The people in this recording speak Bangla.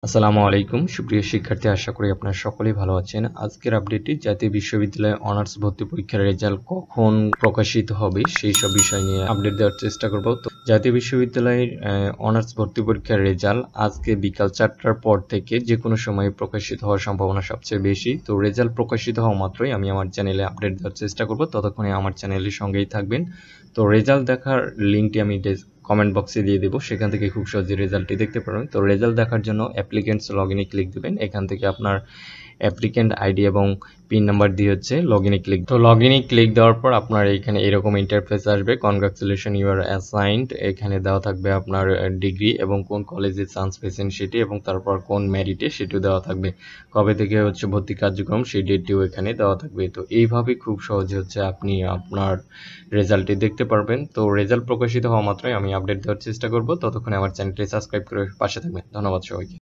আসসালামু আলাইকুম সুপ্রিয় শিক্ষার্থী, আশা করি আপনারা সকলেই ভালো আছেন। আজকের আপডেটটি জাতীয় বিশ্ববিদ্যালয়ে অনার্স ভর্তি পরীক্ষার রেজাল্ট কখন প্রকাশিত হবে সেই সব বিষয় নিয়ে আপডেট দেওয়ার চেষ্টা করব। তো জাতীয় বিশ্ববিদ্যালয়ের অনার্স ভর্তি পরীক্ষার রেজাল্ট আজকে বিকাল 4টার পর থেকে যে কোনো সময় প্রকাশিত হওয়ার সম্ভাবনা সবচেয়ে বেশি। তো রেজাল্ট প্রকাশিত হওয়া মাত্রই আমি আমার চ্যানেলে আপডেট দেওয়ার চেষ্টা করব, ততক্ষণে আমার চ্যানেলের সঙ্গেই থাকবেন। তো রেজাল্ট দেখার লিঙ্কটি আমি কমেন্ট বক্সে দিয়ে দেবো, সেখান থেকে খুব সহজে রেজাল্টটি দেখতে পারবেন। তো রেজাল্ট দেখার জন্য অ্যাপ্লিকেন্টস লগইনে ক্লিক দিবেন। এখান থেকে আপনার অ্যাপ্লিকেন্ট আইডি এবং পিন নাম্বার দিয়ে লগইনে ক্লিক। তো লগইনে ক্লিক দেওয়ার পর আপনার এখানে এরকম ইন্টারফেস আসবে। Congratulation, you are assigned. এখানে দেওয়া থাকবে আপনার ডিগ্রি এবং কোন কলেজে চান্স পেয়েছেন সেটি, এবং তারপর কোন মেরিটে সেটিও দেওয়া থাকবে। কবে থেকে ভর্তি কার্যক্রম সেই ডেটটিও এখানে দেওয়া থাকবে। তো এইভাবে খুব সহজে আপনি আপনার রেজাল্টটি দেখতে পারবেন। তো রেজাল্ট প্রকাশিত হওয়া মাত্রই আমি আপডেট দেওয়ার চেষ্টা করব, ততক্ষণে আমার চ্যানেলটি সাবস্ক্রাইব করে পাশে থাকবেন। ধন্যবাদ সবাইকে।